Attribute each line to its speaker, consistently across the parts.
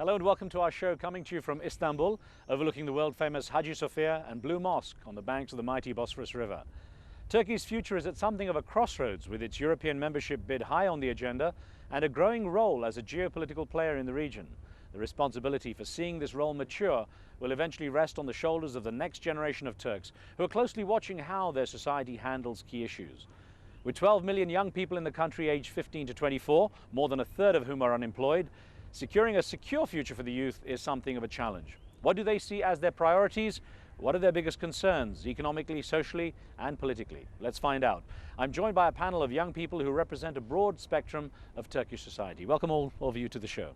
Speaker 1: Hello and welcome to our show, coming to you from Istanbul, overlooking the world-famous Hagia Sophia and Blue Mosque on the banks of the mighty Bosphorus River. Turkey's future is at something of a crossroads, with its European membership bid high on the agenda and a growing role as a geopolitical player in the region. The responsibility for seeing this role mature will eventually rest on the shoulders of the next generation of Turks, who are closely watching how their society handles key issues. With 12 million young people in the country aged 15 to 24, more than a third of whom are unemployed, securing a secure future for the youth is something of a challenge. What do they see as their priorities? What are their biggest concerns, economically, socially, and politically? Let's find out. I'm joined by a panel of young people who represent a broad spectrum of Turkish society. Welcome all of you to the show.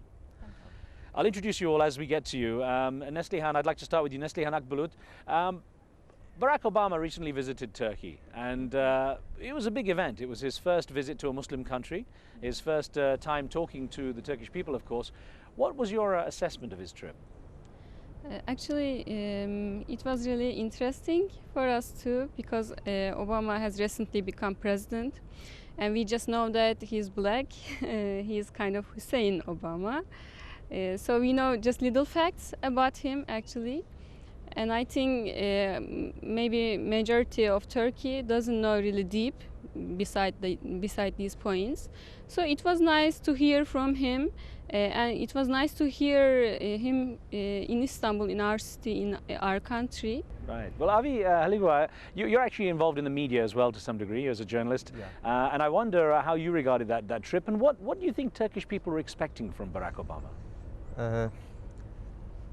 Speaker 1: I'll introduce you all as we get to you. Neslihan, I'd like to start with you. Neslihan Akbulut. Barack Obama recently visited Turkey, and it was a big event. It was his first visit to a Muslim country, his first time talking to the Turkish people, of course. What was your assessment of his trip?
Speaker 2: Actually, it was really interesting for us too, because Obama has recently become president, and we just know that he's black. He's kind of Hussein Obama. So we know just little facts about him, actually. And I think maybe majority of Turkey doesn't know really deep beside these points. So it was nice to hear from him, and it was nice to hear him in Istanbul, in our city, in our country.
Speaker 1: Right. Well, Avi Haligua, you're actually involved in the media as well to some degree as a journalist. Yeah. And I wonder how you regarded that trip, and what do you think Turkish people were expecting from Barack Obama?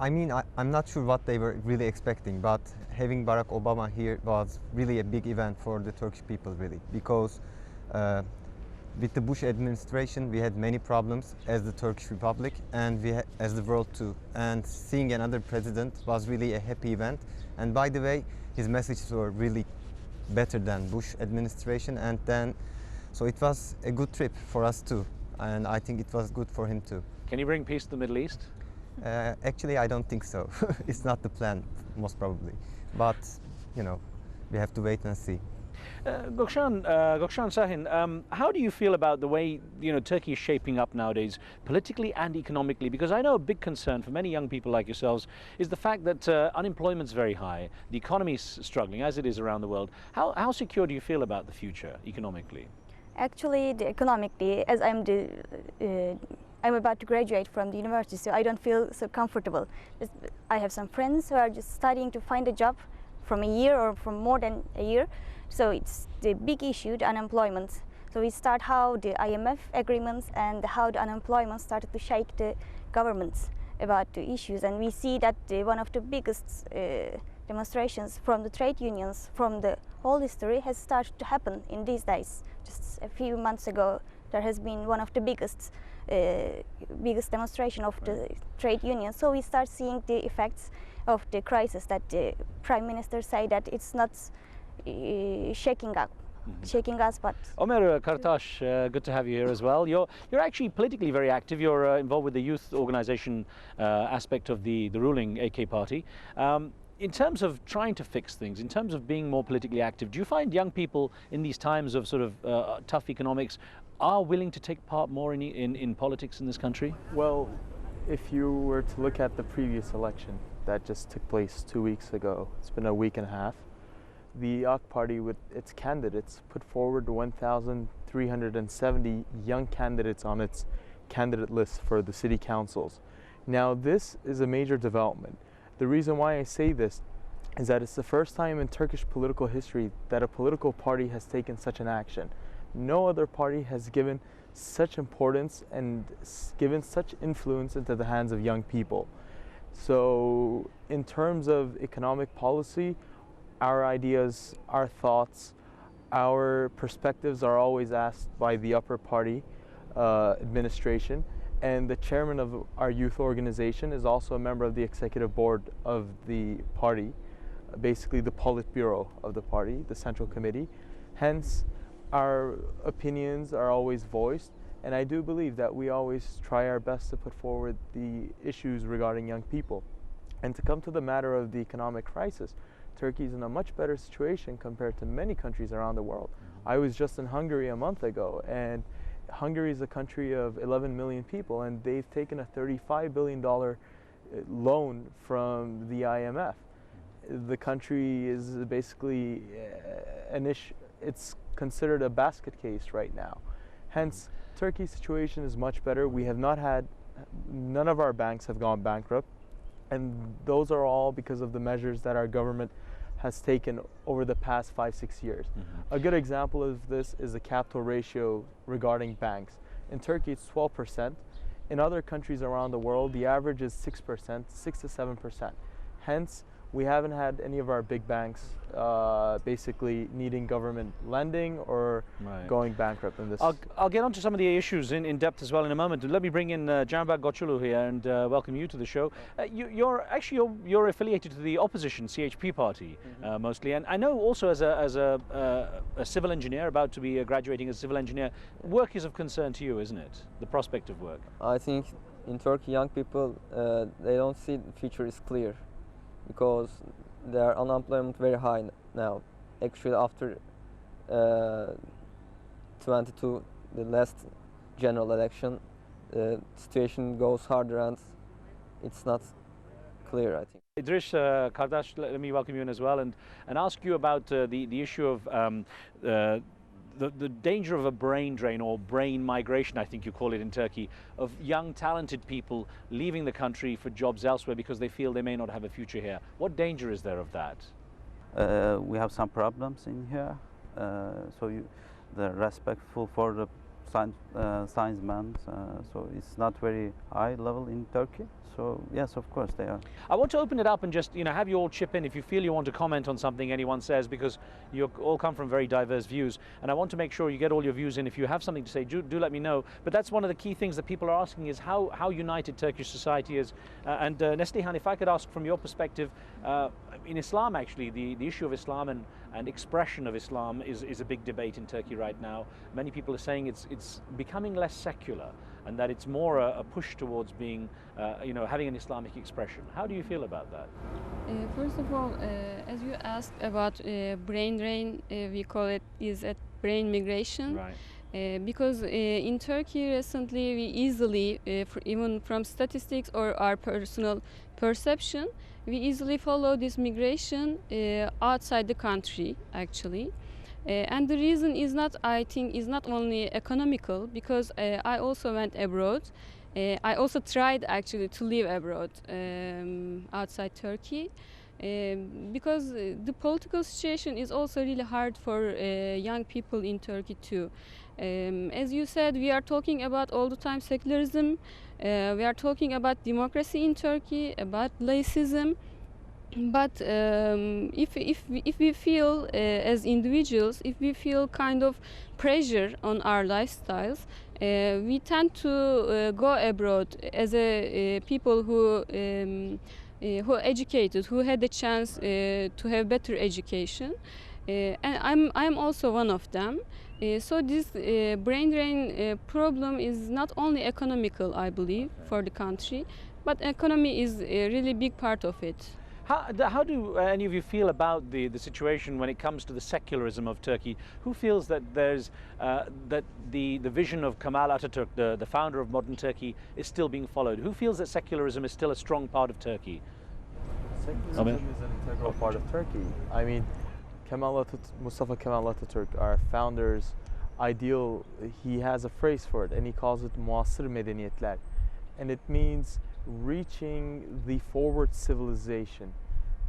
Speaker 3: I mean, I'm not sure what they were really expecting, but having Barack Obama here was really a big event for the Turkish people, really, because with the Bush administration, we had many problems as the Turkish Republic and as the world too. And seeing another president was really a happy event. And by the way, his messages were really better than Bush administration. And then, so it was a good trip for us too. And I think it was good for him too.
Speaker 1: Can he bring peace to the Middle East?
Speaker 3: Actually, I don't think so. It's not the plan, most probably. But, you know, we have to wait and see.
Speaker 1: Gökşen Şahin, how do you feel about the way Turkey is shaping up nowadays, politically and economically? Because I know a big concern for many young people like yourselves is the fact that unemployment is very high, the economy is struggling, as it is around the world. How secure do you feel about the future economically?
Speaker 4: Actually, economically, as I'm about to graduate from the university, so I don't feel so comfortable. I have some friends who are just studying to find a job from a year or from more than a year. So it's the big issue, the unemployment. So we start how the IMF agreements and how the unemployment started to shake the governments about the issues. And we see that one of the biggest demonstrations from the trade unions from the whole history has started to happen in these days. Just a few months ago, there has been one of the biggest demonstration of the trade unions. So we start seeing the effects of the crisis that the Prime Minister say that it's not shaking us, but...
Speaker 1: Ömer Karataş, good to have you here as well. You're actually politically very active. You're involved with the youth organization aspect of the ruling AK party. In terms of trying to fix things, in terms of being more politically active, do you find young people in these times of sort of tough economics are willing to take part more in politics in this country?
Speaker 5: Well, if you were to look at the previous election that just took place 2 weeks ago, it's been a week and a half, the AK party with its candidates put forward 1,370 young candidates on its candidate list for the city councils. Now, this is a major development. The reason why I say this is that it's the first time in Turkish political history that a political party has taken such an action. No other party has given such importance and given such influence into the hands of young people. So in terms of economic policy, our ideas, our thoughts, our perspectives are always asked by the upper party administration. And the chairman of our youth organization is also a member of the executive board of the party, basically the Politburo of the party, the central committee. Hence, our opinions are always voiced, and I do believe that we always try our best to put forward the issues regarding young people. And to come to the matter of the economic crisis, Turkey is in a much better situation compared to many countries around the world. I was just in Hungary a month ago, and Hungary is a country of 11 million people, and they've taken a $35 billion loan from the IMF. The country is basically it's considered a basket case right now. Hence, Turkey's situation is much better. We have not had, none of our banks have gone bankrupt, and those are all because of the measures that our government has taken over the past 5-6 years. A good example of this is the capital ratio regarding banks. In Turkey, it's 12%. In other countries around the world, the average is 6%, 6 to 7%. Hence, we haven't had any of our big banks basically needing government lending or going bankrupt in this.
Speaker 1: I'll get onto some of the issues in depth as well in a moment. Let me bring in Canberk Gochulu here and welcome you to the show. You're affiliated to the opposition CHP party mostly, and I know also as a civil engineer, about to be graduating as a civil engineer, work is of concern to you, isn't it? The prospect of work.
Speaker 6: I think in Turkey, young people they don't see the future is clear, because their unemployment very high now. Actually, after 22, the last general election, the situation goes harder and it's not clear, I think.
Speaker 1: Idris Kardash, let me welcome you in as well and ask you about the issue of the danger of a brain drain or brain migration, I think you call it in Turkey, of young talented people leaving the country for jobs elsewhere because they feel they may not have a future here. What danger is there of that?
Speaker 7: We have some problems in here, the respectful for the sciencemen, so it's not very high level in Turkey. So yes, of course they are. I
Speaker 1: want to open it up and just have you all chip in if you feel you want to comment on something anyone says, because you all come from very diverse views, and I want to make sure you get all your views in. If you have something to say, do let me know. But that's one of the key things that people are asking, is how united Turkish society is. And Neslihan, if I could ask from your perspective, in Islam actually, the issue of Islam and expression of Islam is a big debate in Turkey right now. Many people are saying it's becoming less secular, and that it's more a push towards being, having an Islamic expression. How do you feel about that?
Speaker 2: First of all, as you asked about brain drain, we call it brain migration.
Speaker 1: Right.
Speaker 2: Because in Turkey recently, we easily, even from statistics or our personal perception, we easily follow this migration outside the country, actually. And the reason is not, I think, is not only economical, because I also went abroad. I also tried actually to live abroad outside Turkey, because the political situation is also really hard for young people in Turkey too. As you said, we are talking about all the time secularism, we are talking about democracy in Turkey, about laicism. But if we feel as individuals, if we feel kind of pressure on our lifestyles, we tend to go abroad as a people who educated, who had the chance to have better education, and I'm also one of them. So this brain drain problem is not only economical, I believe, for the country, but economy is a really big part of it.
Speaker 1: How do any of you feel about the situation when it comes to the secularism of Turkey? Who feels that there's that the vision of Kemal ATATURK, the founder of modern Turkey, is still being followed? Who feels that secularism is still a strong part of Turkey?
Speaker 5: Secularism is an integral part of Turkey. I mean, Mustafa Kemal ATATURK, our founder's ideal, he has a phrase for it, and he calls it muasır medeniyetler, and it means reaching the forward civilization,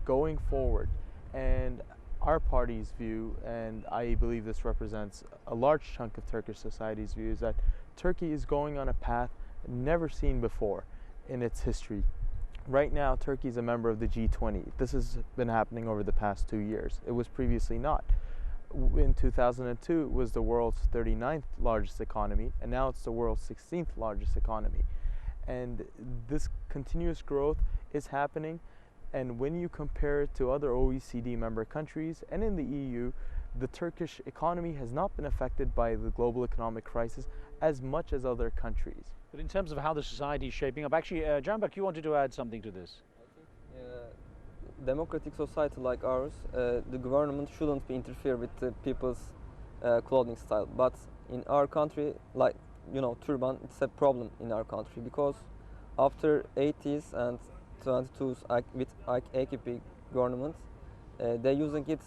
Speaker 5: going forward. And our party's view, and I believe this represents a large chunk of Turkish society's view, is that Turkey is going on a path never seen before in its history. Right now, Turkey is a member of the G20. This has been happening over the past 2 years. It was previously not. In 2002, it was the world's 39th largest economy, and now it's the world's 16th largest economy. And this continuous growth is happening, and when you compare it to other OECD member countries and in the EU, the Turkish economy has not been affected by the global economic crisis as much as other countries.
Speaker 1: But in terms of how the society is shaping up, actually, Canberk, you wanted to add something to this.
Speaker 6: I think democratic society like ours, the government shouldn't interfere with the people's clothing style. But in our country, like turban, it's a problem in our country because after 80s and 22s with AKP government, they're using it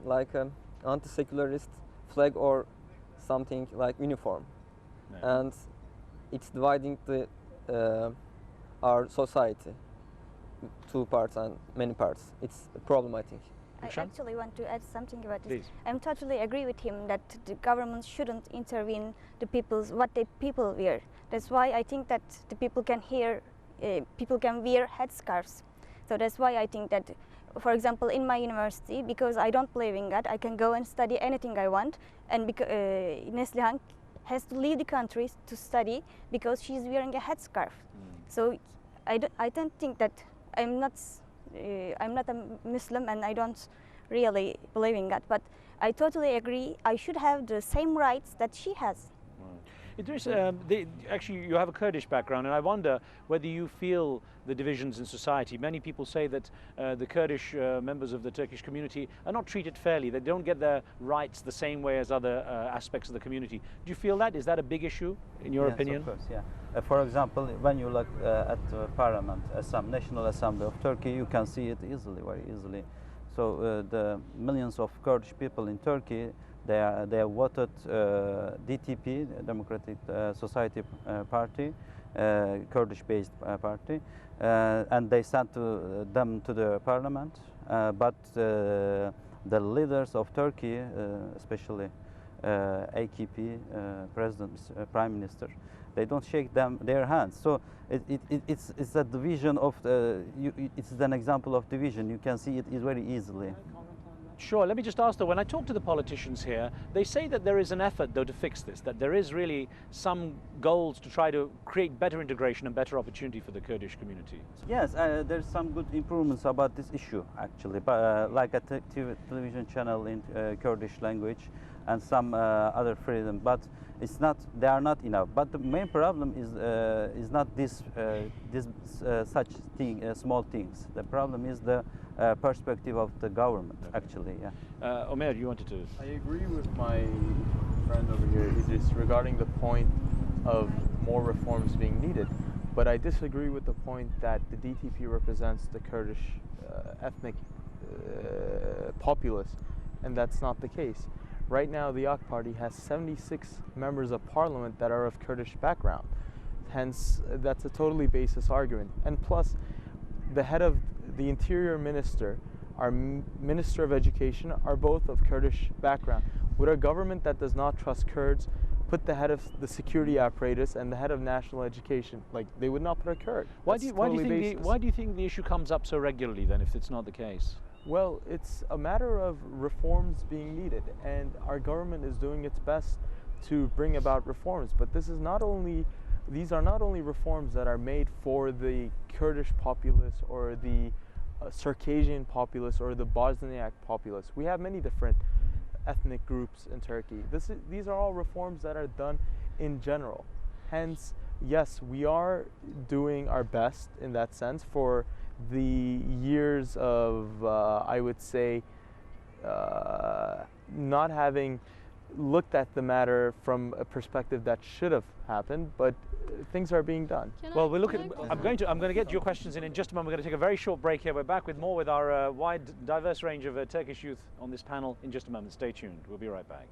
Speaker 6: like an anti-secularist flag or something like uniform, and it's dividing our society two parts and many parts. It's a problem, I think.
Speaker 4: I actually want to add something about this.
Speaker 1: Please.
Speaker 4: I'm totally agree with him that the government shouldn't intervene what the people wear. That's why I think that the people can wear headscarves. So that's why I think that, for example, in my university, because I don't believe in God, I can go and study anything I want, and Neslihan has to leave the country to study because she's wearing a headscarf. So I don't think that I'm not a Muslim and I don't really believe in God, but I totally agree I should have the same rights that she has.
Speaker 1: Idris, actually you have a Kurdish background, and I wonder whether you feel the divisions in society. Many people say that the Kurdish members of the Turkish community are not treated fairly. They don't get their rights the same way as other aspects of the community. Do you feel that? Is that a big issue in your opinion?
Speaker 7: Yes, of course, yeah. For example, when you look at the Parliament, National Assembly of Turkey, you can see it easily, very easily. So the millions of Kurdish people in Turkey, they have voted DTP, Democratic Society Party, Kurdish-based party, and they sent them to the parliament. But the leaders of Turkey, especially AKP president, prime minister, they don't shake their hands. So it's a division of it's an example of division. You can see it very easily.
Speaker 1: Sure. Let me just ask though, when I talk to the politicians here, they say that there is an effort though to fix this, that there is really some goals to try to create better integration and better opportunity for the Kurdish community.
Speaker 7: Yes, there's some good improvements about this issue actually, but like a television channel in Kurdish language and some other freedom, but they are not enough. But the main problem is not such small things. The problem is the perspective of the government, actually. Yeah.
Speaker 1: Omer, you wanted to?
Speaker 5: I agree with my friend over here, Idris, regarding the point of more reforms being needed, but I disagree with the point that the DTP represents the Kurdish ethnic populace, and that's not the case. Right now, the AK Party has 76 members of parliament that are of Kurdish background. Hence, that's a totally baseless argument. And plus, the head of the Interior Minister, our Minister of Education, are both of Kurdish background. Would a government that does not trust Kurds put the head of the security apparatus and the head of national education? Like, they would not put a Kurd.
Speaker 1: Why do you think the issue comes up so regularly then, if it's not the case?
Speaker 5: Well, it's a matter of reforms being needed, and our government is doing its best to bring about reforms. But these are not only reforms that are made for the Kurdish populace or the Circassian populace or the Bosniak populace. We have many different ethnic groups in Turkey. These are all reforms that are done in general. Hence, yes, we are doing our best in that sense for the years of, I would say, not having looked at the matter from a perspective that should have happened, but things are being done.
Speaker 1: Well, we're looking. I'm going to get your questions in just a moment. We're going to take a very short break here. We're back with more with our wide, diverse range of Turkish youth on this panel in just a moment. Stay tuned. We'll be right back.